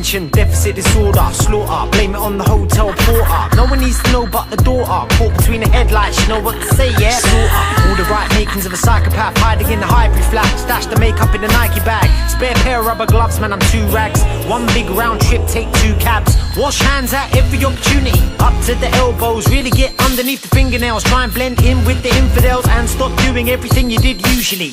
attention deficit disorder, slaughter, blame it on the hotel porter. No one needs to know but the daughter, caught between the headlights, you know what to say, yeah? Slaughter, all the right makings of a psychopath, hiding in the hybrid flat, stash the makeup in the Nike bag, spare pair of rubber gloves, man I'm 2 rags, one big round trip, take 2 cabs, wash hands at every opportunity, up to the elbows, really get underneath the fingernails, try and blend in with the infidels and stop doing everything you did usually.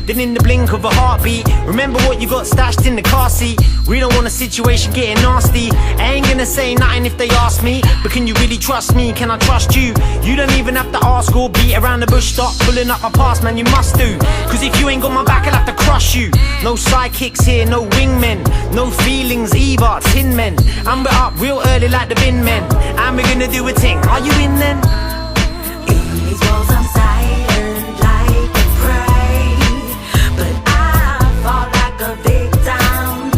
Then in the blink of a heartbeat, remember what you got stashed in the car seat. We don't want a situation getting nasty. I ain't gonna say nothing if they ask me, but can you really trust me? Can I trust you? You don't even have to ask or beat around the bush. Start pulling up my past, man, you must do. Cause if you ain't got my back, I'll have to crush you. No sidekicks here, no wingmen, no feelings either, tin men. And we're up real early like the bin men, and we're gonna do a thing. Are you in then? In these walls I'm silent like a prey, but I fall like a victim.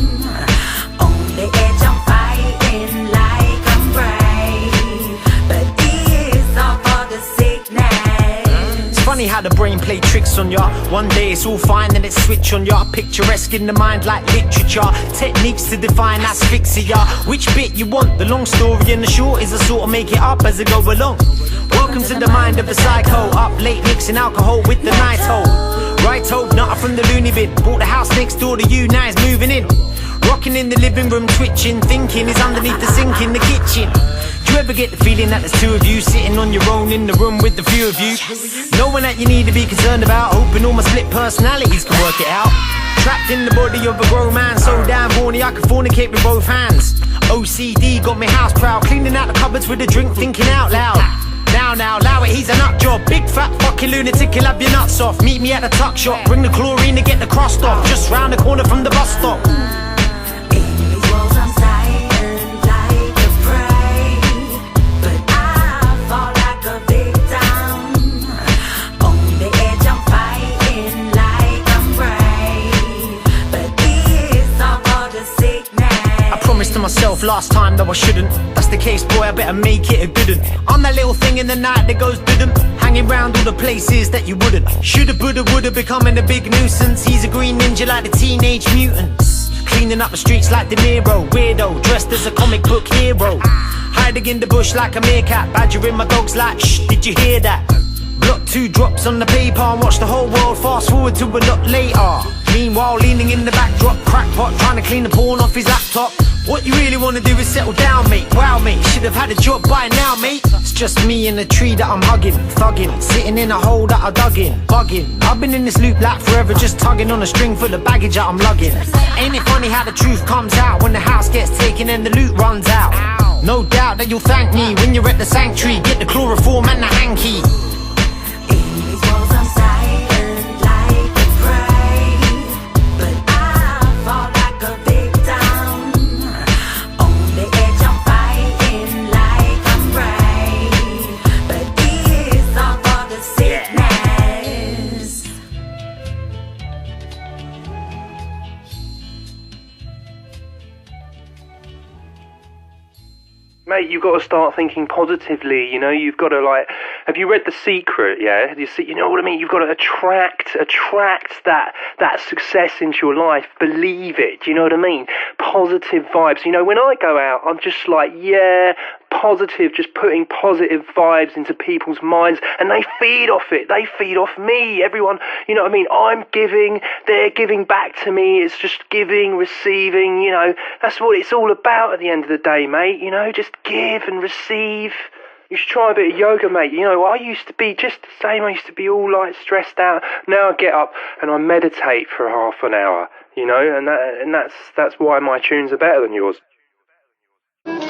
On the edge I'm fighting like I'm brave, but it's all for the sickness. It's funny how the brain play tricks on ya. One day it's all fine, then it switch on ya. Picturesque in the mind like literature, techniques to define asphyxia. Which bit you want? The long story and the short is I sort of make it up as I go along. Welcome to the mind of a psycho, up late mixing alcohol with the night-ho. Right-ho, nutter from the loony bin, bought the house next door to you, now it's moving in. Rocking in the living room, twitching, thinking is underneath the sink in the kitchen. Do you ever get the feeling that there's 2 of you sitting on your own in the room with the few of you? No one that you need to be concerned about, hoping all my split personalities can work it out. Trapped in the body of a grown man, so damn horny I can fornicate with both hands. OCD got me house proud, cleaning out the cupboards with a drink, thinking out loud. Now, allow it, he's a nut job. Big fat fucking lunatic, he'll have your nuts off. Meet me at the tuck shop, bring the chlorine to get the crust off. Just round the corner from the bus stop. In these walls I'm silent like a prey, but I fall like a victim. On the edge I'm fighting like I'm brave, but it's all for the sickness. I promised to myself last time though I shouldn't. That's the case, boy, I better make it a good one. I'm that little thing in the night that goes didn't, hanging round all the places that you wouldn't. Shoulda, woulda, woulda, becoming a big nuisance. He's a green ninja like the Teenage Mutants, cleaning up the streets like De Niro. Weirdo, dressed as a comic book hero, hiding in the bush like a meerkat, badgering my dogs like, shh, did you hear that? Block 2 drops on the paper and watch the whole world fast forward to a lot later. Meanwhile, leaning in the backdrop, crackpot trying to clean the porn off his laptop. What you really wanna do is settle down, mate. Wow, mate, should have had a job by now, mate. It's just me in a tree that I'm hugging, thugging, sitting in a hole that I dug in, bugging. I've been in this loop like forever, just tugging on a string full of baggage that I'm lugging. Ain't it funny how the truth comes out when the house gets taken and the loot runs out? No doubt that you'll thank me when you're at the sanctuary. Get the chloroform and the hanky. In these walls I'm silent like a prey, but I fall like a victim. On the edge I'm fighting like I'm brave, but it's all for the sickness. Mate, you've got to start thinking positively, you know, you've got to have you read The Secret, yeah? You know what I mean? You've got to attract that success into your life, believe it, do you know what I mean? Positive vibes, you know, when I go out, I'm just like, yeah, positive, just putting positive vibes into people's minds, and they feed off it, they feed off me, everyone, you know what I mean? I'm giving, they're giving back to me, it's just giving, receiving, you know, that's what it's all about at the end of the day, mate, you know, just give and receive. You should try a bit of yoga, mate. You know, I used to be just the same. I used to be all like stressed out. Now I get up and I meditate for half an hour, you know, and that's why my tunes are better than yours. Look.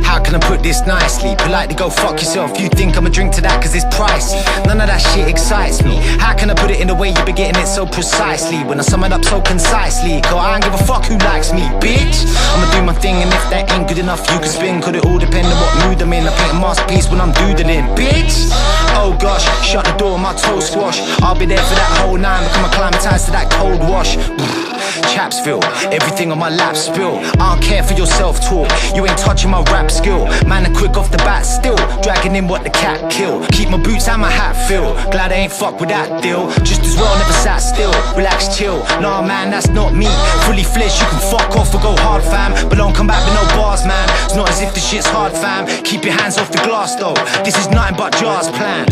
How can I put this nicely? Politely go fuck yourself. You think I'ma drink to that cause it's pricey. None of that shit excites me. How can I put it in the way you be getting it so precisely? When I sum it up so concisely, cause I don't give a fuck who likes me, bitch. I'ma do my thing anything, and if that ain't good enough, you can spin. Could it all depend on what mood I'm in? I paint a masterpiece when I'm doodling, bitch. Oh gosh, shut the door, my toe squash. I'll be there for that whole night, become acclimatized to that cold wash. Chaps feel, everything on my lap spill. I don't care for your self-talk, you ain't touching my rap skill. Man, I'm quick off the bat still, dragging in what the cat kill. Keep my boots and my hat fill, glad I ain't fuck with that deal. Just as well never sat still, relax chill. Nah man, that's not me, fully fledged, you can fuck off or go hard fam. But don't come back with no bars man, it's not as if the shit's hard fam. Keep your hands off the glass though, this is nothing but Jar's plan.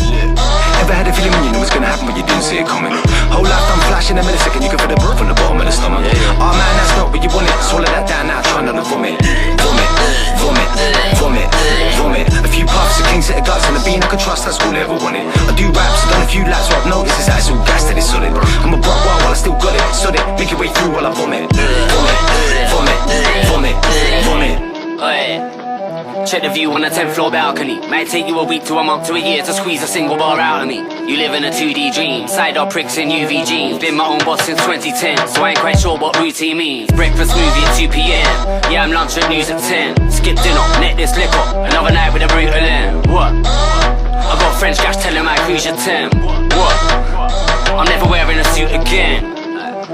Ever had a feeling when you knew what's gonna happen but you didn't see it coming? Whole life I'm flashing a millisecond, you can feel the breath from the bottom of the stomach. Oh man, that's not what you wanted, swallow that down now, try not to vomit. Vomit, vomit, vomit, vomit. A few puffs, a king set of guts and a bean I can trust, that's all I ever wanted. I do raps, done a few laps, what I've noticed is that it's all gas that it's solid. I'm a broke while I still got it, solid, make your way through while I vomit. Vomit, vomit, vomit, vomit. Check the view on the 10th floor balcony. Might take you a week to a month to a year to squeeze a single bar out of me. You live in a 2D dream, side up pricks in UV jeans. Been my own boss since 2010, so I ain't quite sure what routine means. Breakfast movie at 2 PM, yeah I'm lunch at news at 10. Skip dinner, net this liquor, another night with a brutal end. What? I got French gas telling my cruise your 10. What? I'm never wearing a suit again.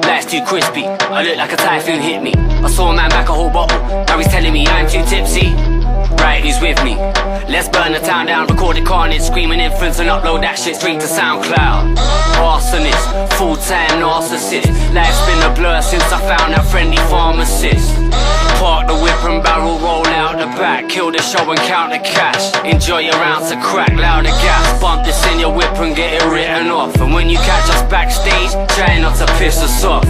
Life's too crispy, I look like a typhoon hit me. I saw a man back a whole bottle, now he's telling me I'm too tipsy. Right, who's with me? Let's burn the town down, record the carnage, screaming infants and upload that shit straight to SoundCloud. Arsonist, full-time narcissist. Life's been a blur since I found that friendly pharmacist. Park the whip and barrel, roll out the back, kill the show and count the cash. Enjoy your ounce of crack, louder gas. Bump this in your whip and get it written off. And when you catch us backstage, try not to piss us off.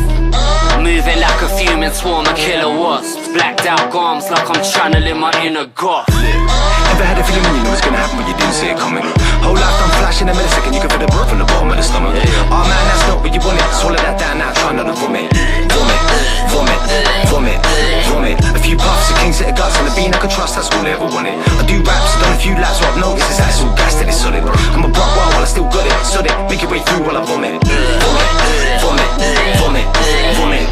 Moving like a fuming swarm of killer wasps. Blacked out garms like I'm channeling my inner goth. Ever had a feeling when you knew what's gonna happen but you didn't see it coming? Whole life I'm flashing a millisecond, you can feel the breath from the bottom of the stomach. Oh man, that's not what you wanted, swallow that down now, try not to vomit. Vomit, vomit, vomit, vomit. A few puffs, a king set of guts and a bean I can trust, that's all I ever wanted. I do raps, done a few laps, what I've noticed is that it's all gas that it's solid. I'm a broke while I still got it, solid, make your way through while I vomit. Vomit, vomit, vomit, vomit.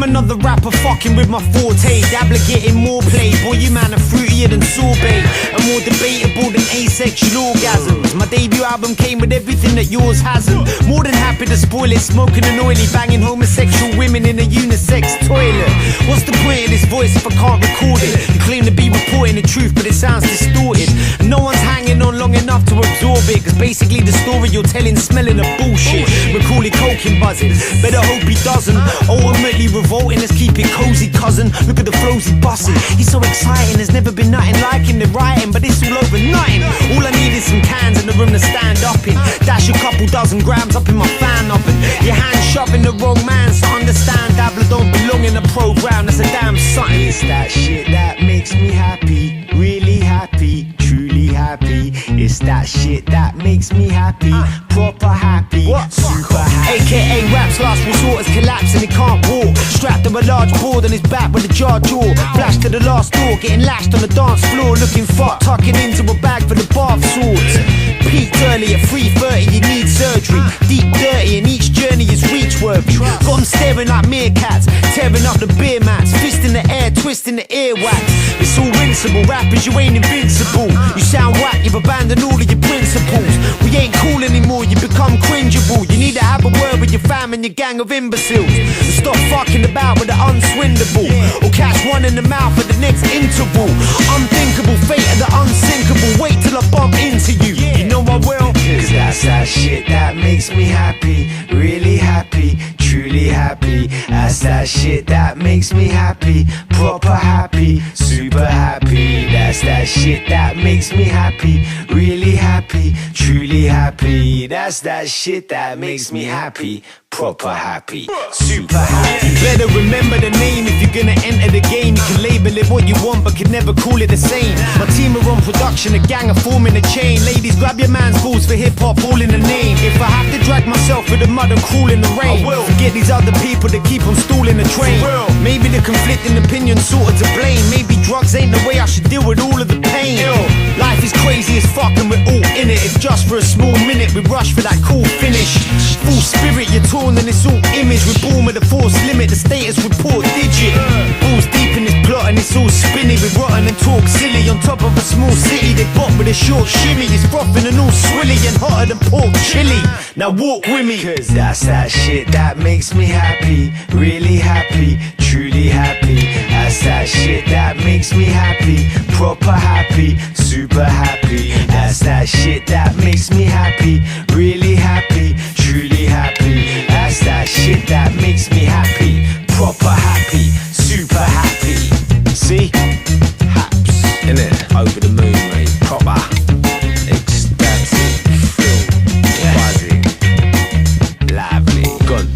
Another rapper fucking with my forte, dabbler getting more play. Boy, you man are fruitier than sorbet and more debatable than asexual orgasms. My debut album came with everything that yours hasn't. More than happy to spoil it, smoking an oily, banging homosexual women in a unisex toilet. What's the point of this voice if I can't record it? You claim to be reporting the truth, but it sounds distorted. And no one's hanging on long enough to absorb it, cause basically the story you're telling smelling of bullshit. Macaulay Culkin buzzing, better hope he doesn't. Ultimately revolting, let's keep it cozy, cousin. Look at the flows he busting, he's so exciting. There's never been nothing like him, they're writing, but it's all over nothing. All I need is some cans in the room to stand up in. Dash a couple dozen grams up in my fan oven. Your hand shoving the wrong man, so understand dabbler don't belong in a program. That's a damn something. It's that shit that makes me happy, really happy, truly happy. It's that shit that makes me happy, proper happy, super happy. AKA raps last resort is collapsing, he can't walk. Strapped to a large board on his back with a jar jaw. Flash to the last door, getting lashed on the dance floor. Looking fucked, tucking into a bag for the bath swords. Peaked early at 3:30, you need surgery. Deep dirty and each journey is reach worthy. Got 'em staring like meerkats, tearing up the beer mats. Fist in the air, twisting the earwax. It's all rinsable, rappers, you ain't invincible. You sound whack, you've abandoned all of your principles. We ain't cool anymore, you become cringeable. You need to have a word with your fam and your gang of imbeciles. And stop fucking about with the unswindable, or catch one in the mouth at the next interval. Unthinkable, fate of the unsinkable. Wait till I bump into you, you know I will. Cause that's that shit that makes me happy, really happy, truly happy. That's that shit that makes me happy, proper happy, super happy. That's that shit that makes me happy, really happy, truly happy. That's that shit that makes me happy, proper happy, super happy. You better remember the name if you're gonna enter the game. You can label it what you want but can never call it the same. My team are on production, a gang are forming a chain. Ladies, grab your man's balls for hip-hop, all in the name. If I have to drag myself through the mud and crawl in the rain, I will. Forget these other people that keep on stalling the train. Maybe the conflicting opinions sorted to blame. Maybe drugs ain't the way I should deal with all of the pain. Life is crazy as fuck and we're all in it. If just for a small minute we rush for that cool finish. Full spirit, you're torn and it's all image. We're born with a force limit, the status report digit. Balls deep in this plot and it's all spinny. We're rotten and talk silly on top of a small city. They bop with a short shimmy. It's frothing and all swilly and hotter than pork chili. Now walk with me, cause that's that shit that makes me happy. Really happy, truly happy. That's that shit that makes me happy. Proper happy, super happy. That's that shit that makes me happy. Really happy, truly happy. That's that shit that makes me happy. Proper happy, super happy. See? Haps, innit? Over the moon, mate. Proper. Ecstatic. Buzzing. Lively. Good.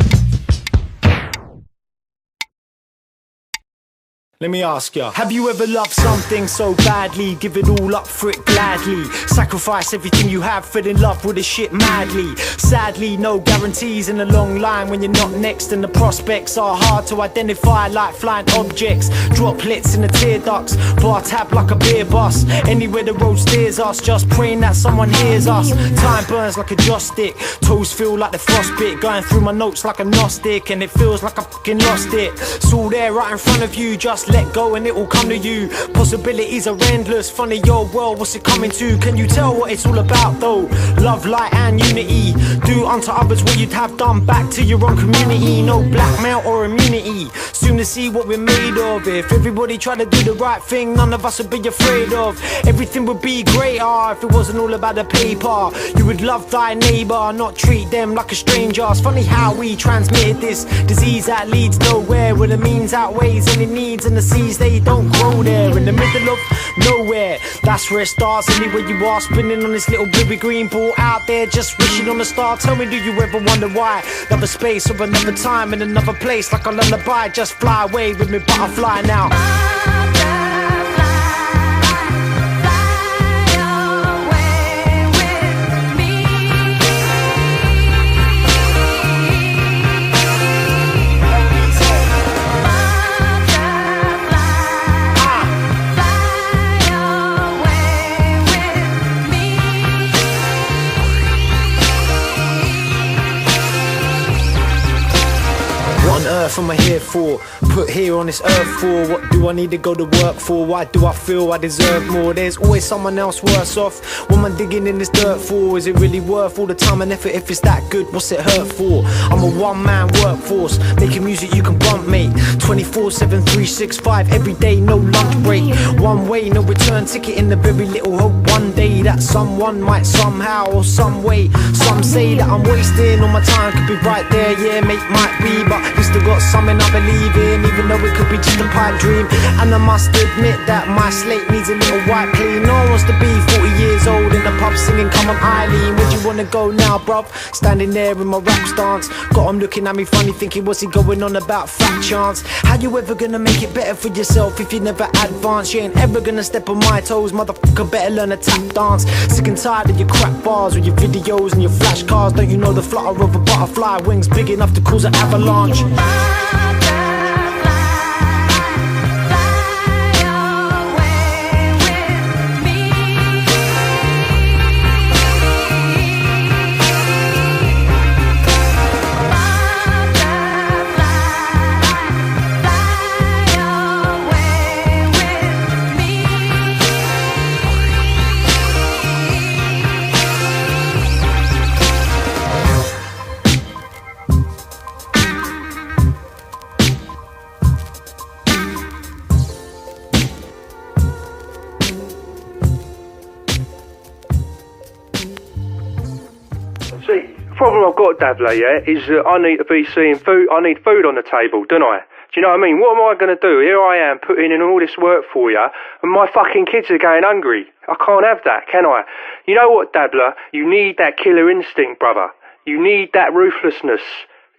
Let me ask ya, have you ever loved something so badly, give it all up for it gladly, sacrifice everything you have, fell in love with the shit madly? Sadly, no guarantees in a long line when you're not next, and the prospects are hard to identify like flying objects, droplets in the tear ducts, bar tab like a beer bus, anywhere the road steers us, just praying that someone hears us. Time burns like a joss stick, toes feel like the frostbit, going through my notes like a gnostic, and it feels like I fucking lost it. It's all there right in front of you, just let go and it will come to you. Possibilities are endless, funny your world, what's it coming to? Can you tell what it's all about though? Love, light and unity. Do unto others what you'd have done back to your own community. No blackmail or immunity, soon to see what we're made of. If everybody tried to do the right thing, none of us would be afraid of. Everything would be greater if it wasn't all about the paper. You would love thy neighbour, not treat them like a stranger. It's funny how we transmitted this disease that leads nowhere, where the means outweighs any needs, and the seeds they don't grow there in the middle of nowhere. That's where it starts. Anywhere you are, spinning on this little blue green ball out there, just wishing on a star. Tell me, do you ever wonder why? Another space or another time in another place, like a lullaby. Just fly away with me, butterfly now. Earth am I here for? Put here on this earth for? What do I need to go to work for? Why do I feel I deserve more? There's always someone else worse off. What am I digging in this dirt for? Is it really worth all the time and effort? If it's that good, what's it hurt for? I'm a one-man workforce, making music you can bump, mate. 24/7, 365, every day, no lunch break. One way, no return ticket, in the very little hope one day that someone might somehow or some way. Some say that I'm wasting all my time, could be right there, yeah, mate, might be, but you still got something I believe in, even though it could be just a pipe dream. And I must admit that my slate needs a little wipe clean. No one wants to be 40 years old in the pub singing Come on Eileen, where'd you wanna go now, bruv? Standing there in my rap stance, got 'em looking at me funny, thinking what's he going on about, fat chance. How you ever gonna make it better for yourself if you never advance? You ain't ever gonna step on my toes, motherfucker, better learn a tap dance. Sick and tired of your crap bars with your videos and your flash cars. Don't you know the flutter of a butterfly wings big enough to cause an avalanche? Problem I've got, Davla, yeah, is that I need to be seeing food. I need food on the table, don't I? Do you know what I mean? What am I going to do? Here I am putting in all this work for you, and my fucking kids are going hungry. I can't have that, can I? You know what, Davla? You need that killer instinct, brother. You need that ruthlessness.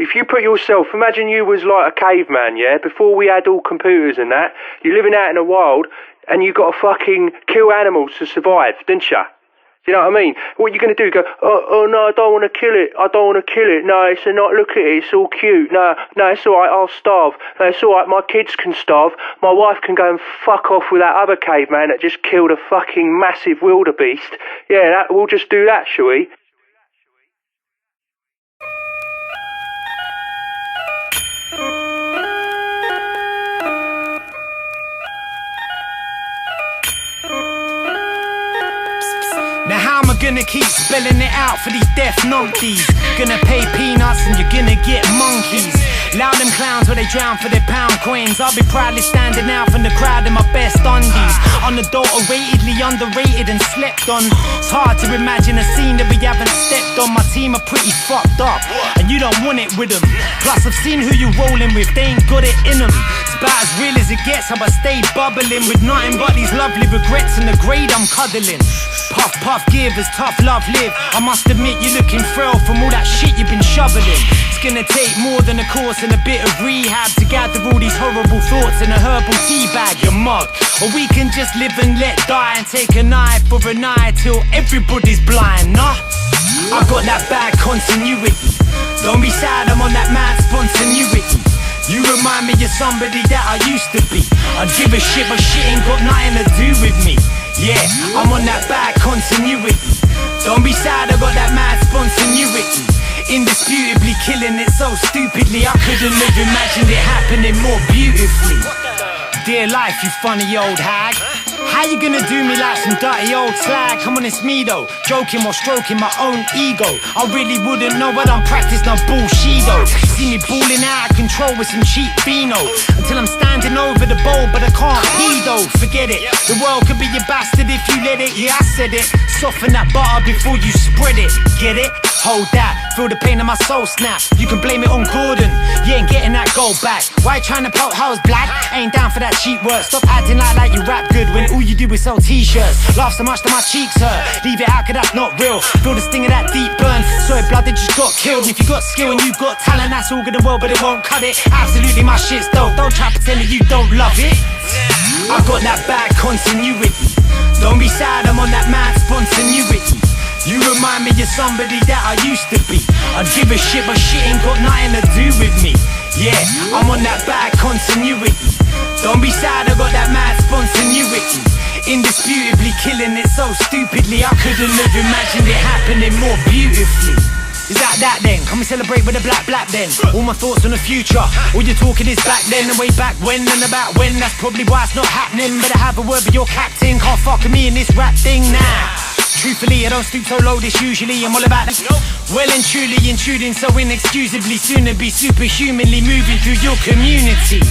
If you put yourself, imagine you was like a caveman, yeah? Before we had all computers and that, you're living out in the wild, and you got to fucking kill animals to survive, didn't you? Do you know what I mean? What are you going to do? Go, oh no, I don't want to kill it. I don't want to kill it. No, it's not. Look at it. It's all cute. No, it's all right. I'll starve. No, it's all right. My kids can starve. My wife can go and fuck off with that other caveman that just killed a fucking massive wildebeest. Yeah, we'll just do that, shall we? Now how am I gonna keep spelling it out for these deaf nonkies? Gonna pay peanuts and you're gonna get monkeys. Loud them clowns where they drown for their pound coins. I'll be proudly standing out from the crowd in my best undies. Unadulteratedly underrated and slept on. It's hard to imagine a scene that we haven't stepped on. My team are pretty fucked up and you don't want it with them. Plus I've seen who you rolling with, they ain't got it in them. It's about as real as it gets, how I stay bubbling with nothing but these lovely regrets and the grade I'm cuddling. Puff, puff, give as tough love live. I must admit you're looking frail from all that shit you've been shoveling. It's gonna take more than a course and a bit of rehab to gather all these horrible thoughts in a herbal tea bag, you mug. Or we can just live and let die and take a night for a night till everybody's blind, nah? I've got that bad continuity. Don't be sad, I'm on that mad spontaneity. You remind me of somebody that I used to be. I'd give a shit, but shit ain't got nothing to do with me. Yeah, I'm on that bad continuity. Don't be sad, I got that mad spontaneity. Indisputably killing it so stupidly, I couldn't have imagined it happening more beautifully. Dear life, you funny old hag. How you gonna do me like some dirty old slag? Come on, it's me though, joking while stroking my own ego. I really wouldn't know, I don't practice no bullshit though. See me balling out of control with some cheap vino until I'm standing over the bowl, but I can't pee though. Forget it, the world could be your bastard if you let it. Yeah, I said it, soften that butter before you spread it. Get it? Hold that, feel the pain of my soul snap. You can blame it on Gordon, you ain't getting that gold back. Why you trying to pout hoes black? Ain't down for that cheap work. Stop acting like you rap good when all you do is sell t-shirts. Laugh so much that my cheeks hurt. Leave it out cause that's not real. Feel the sting of that deep burn. Sorry blood that just got killed. If you got skill and you got talent, that's all good and well, but it won't cut it. Absolutely my shit's dope. Don't try pretending you don't love it. I've got that bad continuity. Don't be sad, I'm on that mad spontaneity. You remind me of somebody that I used to be. I'd give a shit, but shit ain't got nothing to do with me. Yeah, I'm on that bad continuity. Don't be sad, I got that mad spontaneity. Indisputably killing it so stupidly, I couldn't have imagined it happening more beautifully. Is that then? Come and celebrate with a black then. All my thoughts on the future. All you're talking is back then and way back when and about when. That's probably why it's not happening. Better have a word with your captain. Can't fuck with me in this rap thing now. Truthfully, I don't stoop so low this usually. I'm all about that. Well and truly intruding so inexcusably. Soon to be superhumanly moving through your community.